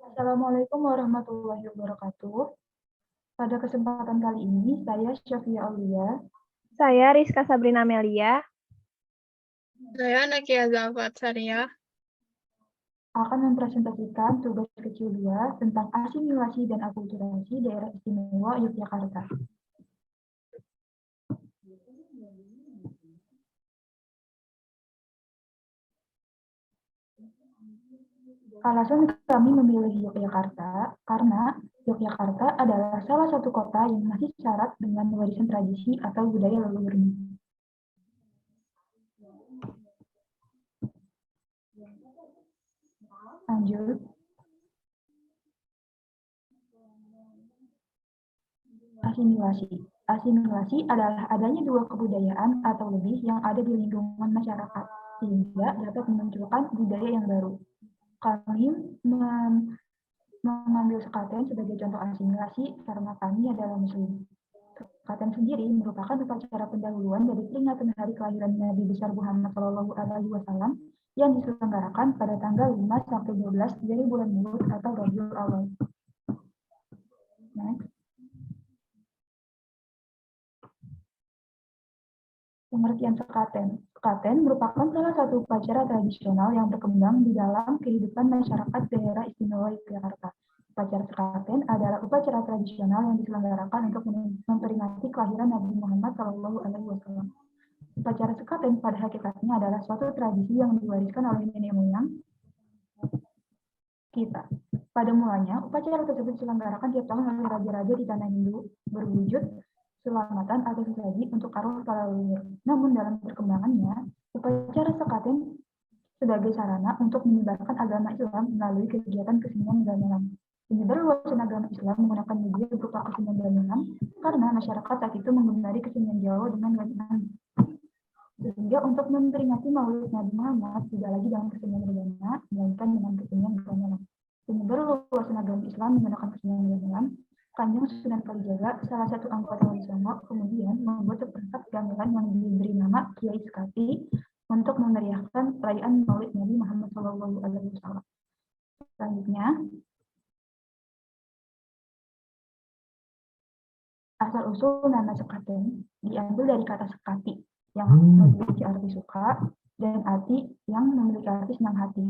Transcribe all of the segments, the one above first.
Assalamualaikum warahmatullahi wabarakatuh. Pada kesempatan kali ini, saya Syafia Aulia. Saya Rizka Sabrina Melia. Saya Nakia Zafat Saria. Akan mempresentasikan tugas kecil 2 tentang asimilasi dan akulturasi daerah istimewa Yogyakarta. Alasan kami memilih Yogyakarta karena Yogyakarta adalah salah satu kota yang masih syarat dengan warisan tradisi atau budaya leluhurnya. Lanjut. Asimilasi. Asimilasi adalah adanya dua kebudayaan atau lebih yang ada di lingkungan masyarakat, sehingga dapat memunculkan budaya yang baru. Kami mengambil sekaten sebagai contoh asimilasi karena kami adalah Muslim. Sekaten sendiri merupakan upacara pendahuluan dari peringatan hari kelahiran Nabi besar Muhammad SAW yang diselenggarakan pada tanggal 5-12 dari bulan Mulud atau Rabiul Awal. Next. Pengertian sekaten. Sekaten merupakan salah satu upacara tradisional yang berkembang di dalam kehidupan masyarakat daerah istimewa Yogyakarta. Upacara sekaten adalah upacara tradisional yang diselenggarakan untuk memperingati kelahiran Nabi Muhammad SAW. Upacara sekaten pada hakikatnya adalah suatu tradisi yang diwariskan oleh nenek moyang kita. Pada mulanya, upacara tersebut diselenggarakan tiap tahun oleh raja-raja di tanah Hindu berwujud selamatan atau sesaji untuk arwah para leluhur. Namun dalam perkembangannya, upacara sekaten sebagai sarana untuk menyebarkan agama Islam melalui kegiatan kesenian gamelan. Penyebar luasan agama Islam menggunakan media berupa kesenian gamelan karena masyarakat saat itu menggemari kesenian Jawa dengan gamelan. Sehingga untuk memperingati Maulid Nabi Muhammad tidak lagi dengan kesenian rebana, melainkan dengan kesenian gamelan. Penyebar luasan agama Islam menggunakan kesenian gamelan. Kanjeng Sunan Kalijaga, salah satu anggota Wali Songo, kemudian membuat seperangkat gamelan yang diberi nama Kiai Sekati untuk memeriahkan perayaan Maulid Nabi Muhammad SAW. Selanjutnya, asal-usul nama sekaten diambil dari kata sekati yang memiliki arti suka dan arti yang memiliki arti senang hati.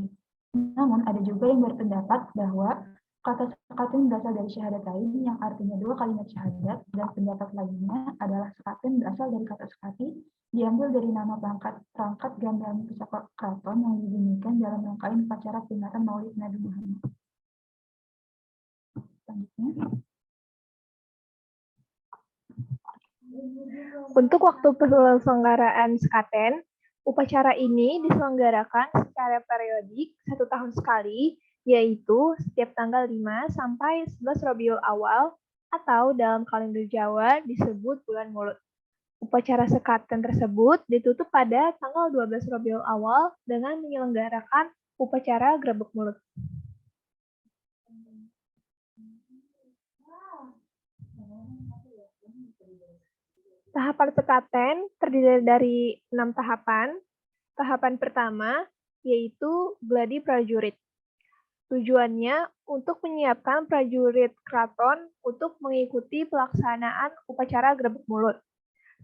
Namun ada juga yang berpendapat bahwa kata sekaten berasal dari syahadatain yang artinya dua kalimat syahadat, dan pendapat lainnya adalah sekaten berasal dari kata sekati diambil dari nama perangkat gamelan pusaka keraton yang dibunyikan dalam rangkaian upacara peringatan Maulid Nabi Muhammad. Selanjutnya. Untuk waktu penyelenggaraan sekaten, upacara ini diselenggarakan secara periodik 1 tahun sekali, yaitu setiap tanggal 5 sampai 11 Rabiul Awal atau dalam kalender Jawa disebut bulan Mulud. Upacara sekaten tersebut ditutup pada tanggal 12 Rabiul Awal dengan menyelenggarakan upacara Grebek Mulud. Tahapan sekaten terdiri dari 6 tahapan. Tahapan pertama yaitu gladi prajurit. Tujuannya untuk menyiapkan prajurit keraton untuk mengikuti pelaksanaan upacara Grebek Mulud.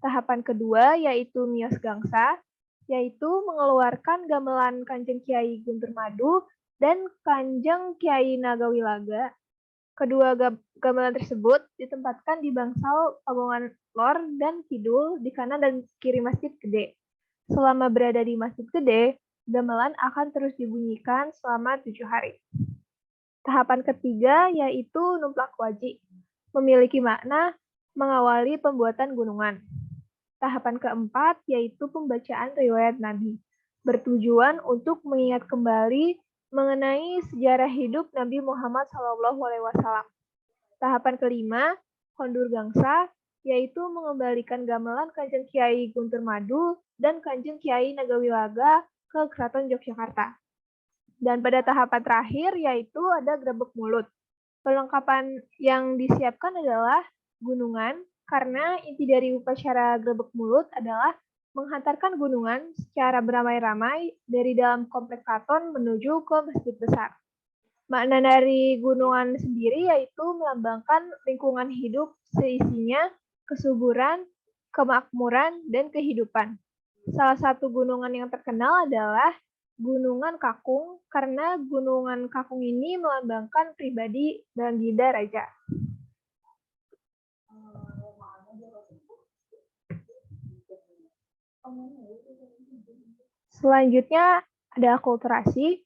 Tahapan kedua yaitu mios gangsa, yaitu mengeluarkan gamelan Kanjeng Kiai Guntur Madu dan Kanjeng Kiai Nagawilaga. Kedua gamelan tersebut ditempatkan di bangsal Pagongan Lor dan Kidul di kanan dan kiri Masjid Gede. Selama berada di Masjid Gede, gamelan akan terus dibunyikan selama 7 hari. Tahapan ketiga yaitu numplak waji, memiliki makna mengawali pembuatan gunungan. Tahapan keempat yaitu pembacaan riwayat Nabi, bertujuan untuk mengingat kembali mengenai sejarah hidup Nabi Muhammad SAW. Tahapan kelima, kondur gangsa, yaitu mengembalikan gamelan Kanjeng Kiai Guntur Madu dan Kanjeng Kiai Nagawilaga ke Keraton Yogyakarta. Dan pada tahapan terakhir yaitu ada Grebek Mulud. Perlengkapan yang disiapkan adalah gunungan, karena inti dari upacara Grebek Mulud adalah menghantarkan gunungan secara beramai-ramai dari dalam komplek keraton menuju ke masjid besar. Makna dari gunungan sendiri yaitu melambangkan lingkungan hidup seisinya, kesuburan, kemakmuran, dan kehidupan. Salah satu gunungan yang terkenal adalah Gunungan Kakung, karena Gunungan Kakung ini melambangkan pribadi Baginda Raja. Selanjutnya ada akulturasi.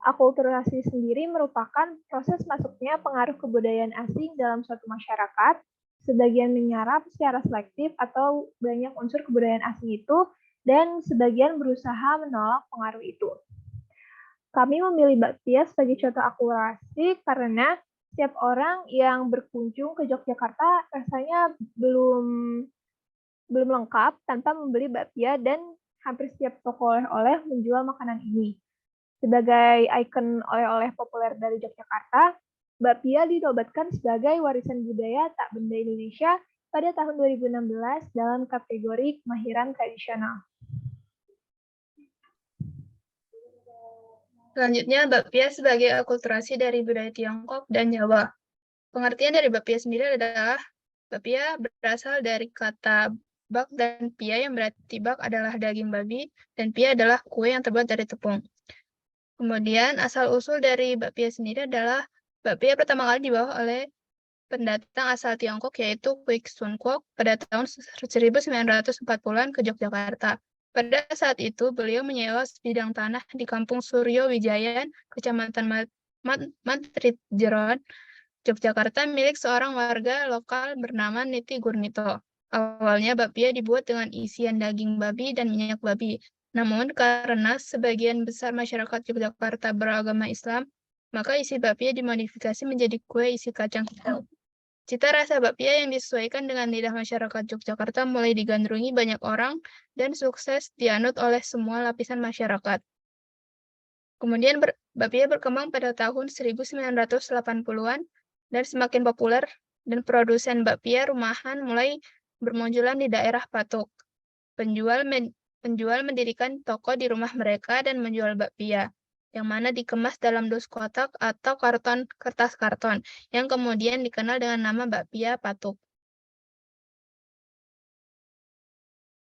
Akulturasi sendiri merupakan proses masuknya pengaruh kebudayaan asing dalam suatu masyarakat, sebagian menyerap secara selektif atau banyak unsur kebudayaan asing itu, dan sebagian berusaha menolak pengaruh itu. Kami memilih bakpia sebagai contoh akulturasi karena setiap orang yang berkunjung ke Yogyakarta rasanya belum lengkap tanpa membeli bakpia, dan hampir setiap toko oleh-oleh menjual makanan ini. Sebagai ikon oleh-oleh populer dari Yogyakarta, bakpia dinobatkan sebagai warisan budaya tak benda Indonesia pada tahun 2016 dalam kategori kemahiran tradisional. Selanjutnya, bakpia sebagai akulturasi dari budaya Tiongkok dan Jawa. Pengertian dari bakpia sendiri adalah bakpia berasal dari kata bak dan pia, yang berarti bak adalah daging babi dan pia adalah kue yang terbuat dari tepung. Kemudian asal-usul dari bakpia sendiri adalah bakpia pertama kali dibawa oleh pendatang asal Tiongkok yaitu Kwik Sun Kwok pada tahun 1940-an ke Yogyakarta. Pada saat itu, beliau menyewa sebidang tanah di Kampung Suryo Wijayan, Kecamatan Mantritjeron, Yogyakarta, milik seorang warga lokal bernama Niti Gurnito. Awalnya bakpia dibuat dengan isian daging babi dan minyak babi. Namun, karena sebagian besar masyarakat Yogyakarta beragama Islam, maka isi bakpia dimodifikasi menjadi kue isi kacang hijau. Cita rasa bakpia yang disesuaikan dengan lidah masyarakat Yogyakarta mulai digandrungi banyak orang dan sukses dianut oleh semua lapisan masyarakat. Kemudian bakpia berkembang pada tahun 1980-an dan semakin populer, dan produsen bakpia rumahan mulai bermunculan di daerah Patok. Penjual mendirikan toko di rumah mereka dan menjual bakpia, yang mana dikemas dalam dus kotak atau kertas karton, yang kemudian dikenal dengan nama bakpia Patok.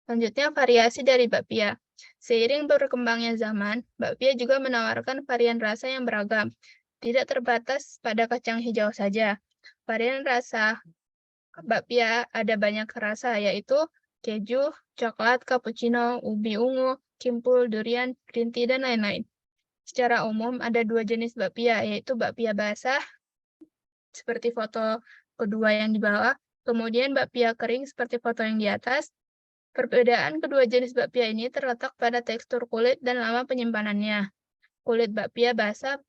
Selanjutnya, variasi dari bakpia. Seiring berkembangnya zaman, bakpia juga menawarkan varian rasa yang beragam, tidak terbatas pada kacang hijau saja. Varian rasa bakpia ada banyak rasa, yaitu keju, coklat, cappuccino, ubi ungu, kimpul, durian, green tea, dan lain-lain. Secara umum, ada dua jenis bakpia, yaitu bakpia basah, seperti foto kedua yang di bawah, kemudian bakpia kering seperti foto yang di atas. Perbedaan kedua jenis bakpia ini terletak pada tekstur kulit dan lama penyimpanannya. Kulit bakpia basah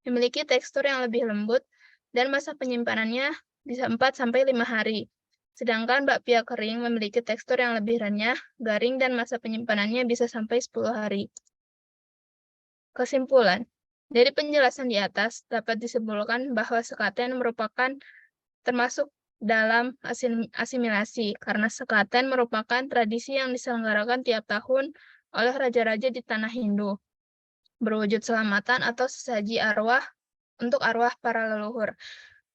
memiliki tekstur yang lebih lembut dan masa penyimpanannya bisa 4-5 hari. Sedangkan bakpia kering memiliki tekstur yang lebih renyah, garing, dan masa penyimpanannya bisa sampai 10 hari. Kesimpulan, dari penjelasan di atas dapat disimpulkan bahwa sekaten merupakan termasuk dalam asimilasi, karena sekaten merupakan tradisi yang diselenggarakan tiap tahun oleh raja-raja di tanah Hindu, berwujud selamatan atau sesaji arwah untuk arwah para leluhur.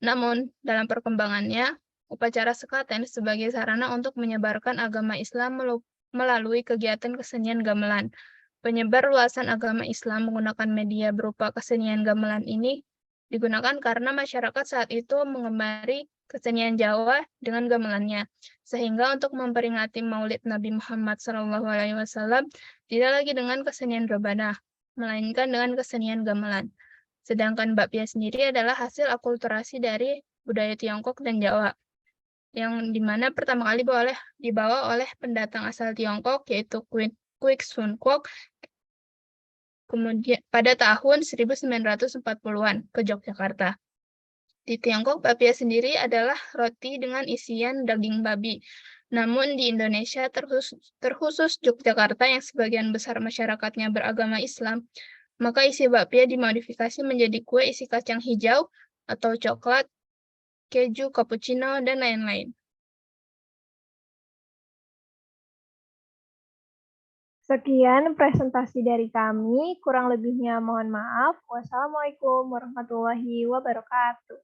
Namun, dalam perkembangannya, upacara sekaten sebagai sarana untuk menyebarkan agama Islam melalui kegiatan kesenian gamelan. Penyebar luasan agama Islam menggunakan media berupa kesenian gamelan ini digunakan karena masyarakat saat itu mengemari kesenian Jawa dengan gamelannya, sehingga untuk memperingati Maulid Nabi Muhammad SAW tidak lagi dengan kesenian rebana, melainkan dengan kesenian gamelan. Sedangkan bakpia sendiri adalah hasil akulturasi dari budaya Tiongkok dan Jawa, yang dimana pertama kali dibawa oleh pendatang asal Tiongkok, yaitu Kwik Sun Kwok, kemudian pada tahun 1940-an ke Yogyakarta. Di Tiongkok, bakpia sendiri adalah roti dengan isian daging babi. Namun di Indonesia, terkhusus Yogyakarta yang sebagian besar masyarakatnya beragama Islam, maka isi bakpia dimodifikasi menjadi kue isi kacang hijau atau coklat, keju, cappuccino, dan lain-lain. Sekian presentasi dari kami, kurang lebihnya mohon maaf. Wassalamualaikum warahmatullahi wabarakatuh.